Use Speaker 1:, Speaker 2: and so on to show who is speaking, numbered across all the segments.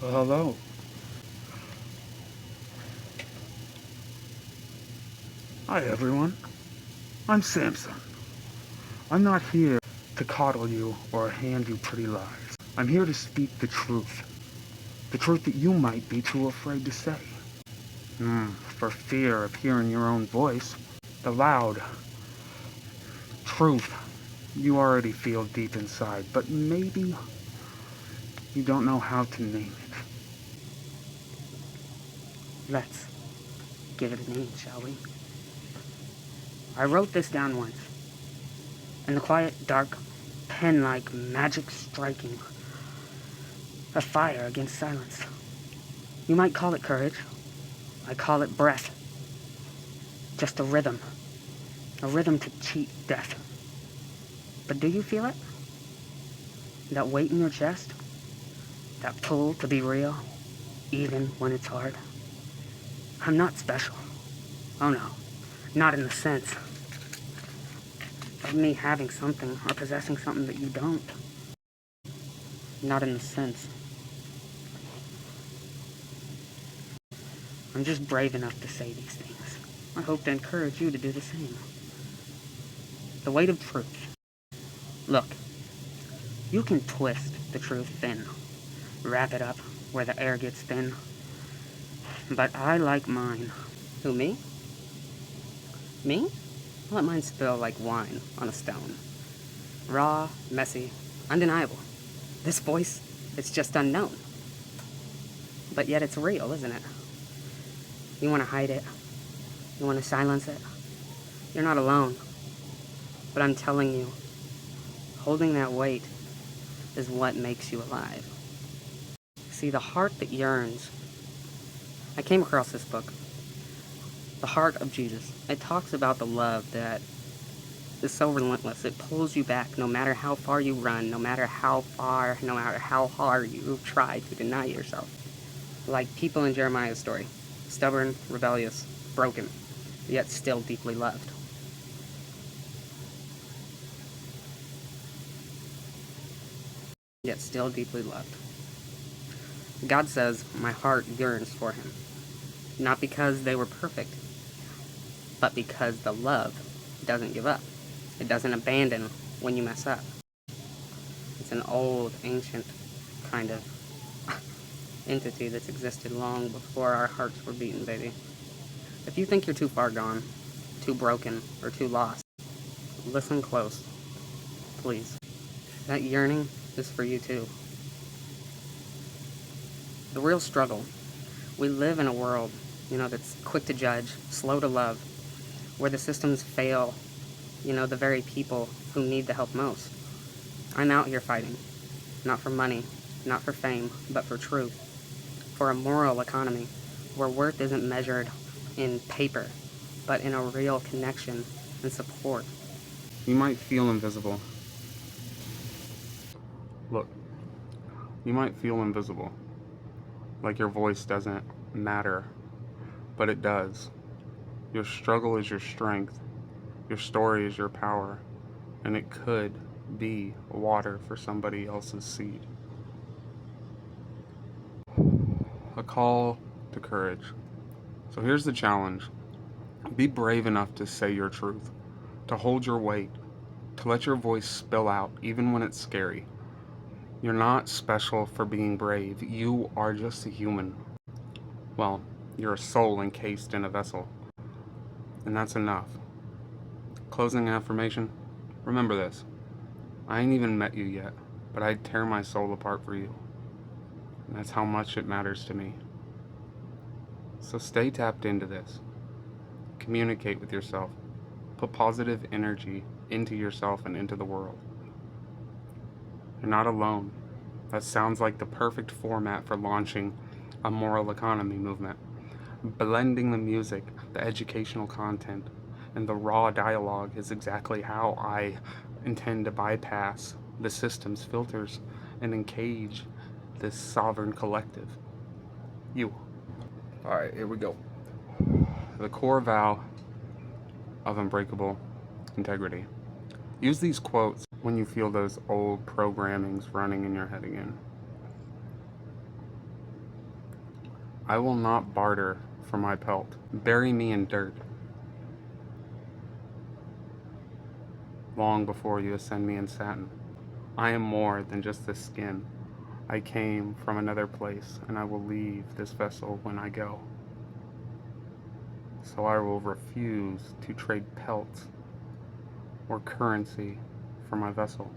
Speaker 1: Well, hello. Hi, everyone. I'm Samson. I'm not here to coddle you or hand you pretty lies. I'm here to speak the truth. The truth that you might be too afraid to say. For fear of hearing your own voice. The loud truth you already feel deep inside, but maybe you don't know how to name it.
Speaker 2: Let's give it a name, shall we? I wrote this down once, in the quiet, dark, pen-like magic striking a fire against silence. You might call it courage. I call it breath. Just a rhythm to cheat death. But do you feel it? That weight in your chest? That pull to be real, even when it's hard? I'm not special. Oh no, not in the sense of me having something or possessing something that you don't. Not in the sense. I'm just brave enough to say these things. I hope to encourage you to do the same. The weight of truth. Look, you can twist the truth thin, wrap it up where the air gets thin, but I like mine. Who, me? Me? Let mine spill like wine on a stone. Raw, messy, undeniable. This voice, it's just unknown. But yet it's real, isn't it? You want to hide it. You want to silence it. You're not alone. But I'm telling you, holding that weight is what makes you alive. See, the heart that yearns. I came across this book, The Heart of Jesus. It talks about the love that is so relentless. It pulls you back no matter how far you run, no matter how hard you try to deny yourself. Like people in Jeremiah's story, stubborn, rebellious, broken, yet still deeply loved. Yet still deeply loved. God says, my heart yearns for him. Not because they were perfect, but because the love doesn't give up. It doesn't abandon when you mess up. It's an old, ancient kind of entity that's existed long before our hearts were beaten, baby. If you think you're too far gone, too broken, or too lost, listen close, please. That yearning is for you too. The real struggle. We live in a world, that's quick to judge, slow to love, where the systems fail, the very people who need the help most. I'm out here fighting, not for money, not for fame, but for truth, for a moral economy where worth isn't measured in paper, but in a real connection and support.
Speaker 1: You might feel invisible. Look, you might feel invisible. Like your voice doesn't matter, but it does. Your struggle is your strength. Your story is your power. And it could be water for somebody else's seed. A call to courage. So here's the challenge: be brave enough to say your truth, to hold your weight, to let your voice spill out even when it's scary. You're not special for being brave. You are just a human. Well, you're a soul encased in a vessel. And that's enough. Closing affirmation: remember this. I ain't even met you yet, but I'd tear my soul apart for you. And that's how much it matters to me. So stay tapped into this. Communicate with yourself. Put positive energy into yourself and into the world. You're not alone. That sounds like the perfect format for launching a moral economy movement. Blending the music, the educational content, and the raw dialogue is exactly how I intend to bypass the system's filters and engage this sovereign collective. You. Alright, here we go. The core vow of unbreakable integrity. Use these quotes when you feel those old programmings running in your head again. I will not barter for my pelt. Bury me in dirt long before you ascend me in satin. I am more than just this skin. I came from another place, and I will leave this vessel when I go. So I will refuse to trade pelts or currency for my vessel.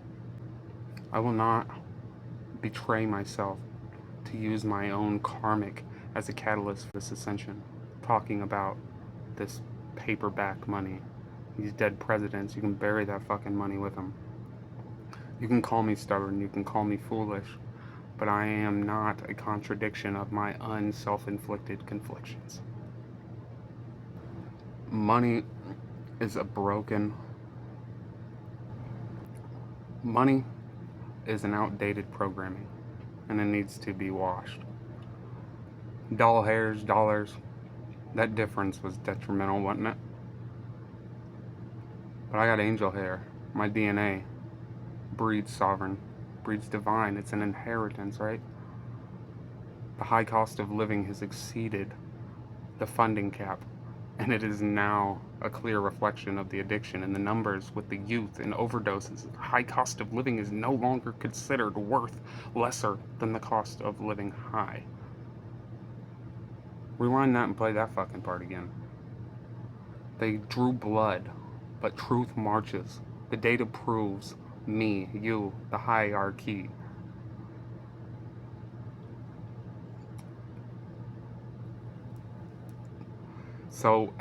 Speaker 1: I will not betray myself to use my own karmic as a catalyst for this ascension. Talking about this paperback money, these dead presidents, you can bury that fucking money with them. You can call me stubborn, you can call me foolish, but I am not a contradiction of my unself-inflicted conflictions. Money is a broken... Money is an outdated programming, and it needs to be washed. Doll hairs, dollars, that difference was detrimental, wasn't it? But I got angel hair. My DNA breeds sovereign, breeds divine. It's an inheritance, right? The high cost of living has exceeded the funding cap, and it is now a clear reflection of the addiction and the numbers with the youth and overdoses. The high cost of living is no longer considered worth lesser than the cost of living high. Rewind that and play that fucking part again. They drew blood, but truth marches. The data proves me, you, the hierarchy. So,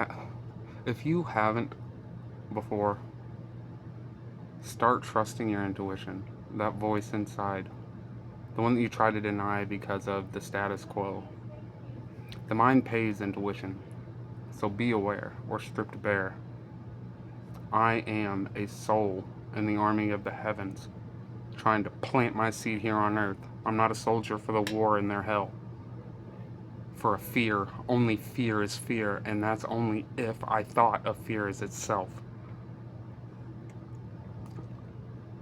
Speaker 1: if you haven't before, start trusting your intuition, that voice inside, the one that you try to deny because of the status quo. The mind pays intuition, so be aware or stripped bare. I am a soul in the army of the heavens, trying to plant my seed here on earth. I'm not a soldier for the war in their hell. For a fear, only fear is fear, and that's only if I thought of fear as itself.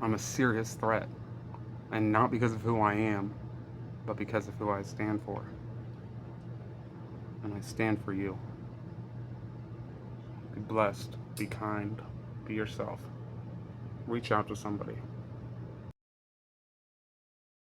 Speaker 1: I'm a serious threat, and not because of who I am, but because of who I stand for. And I stand for you. Be blessed, be kind, be yourself. Reach out to somebody.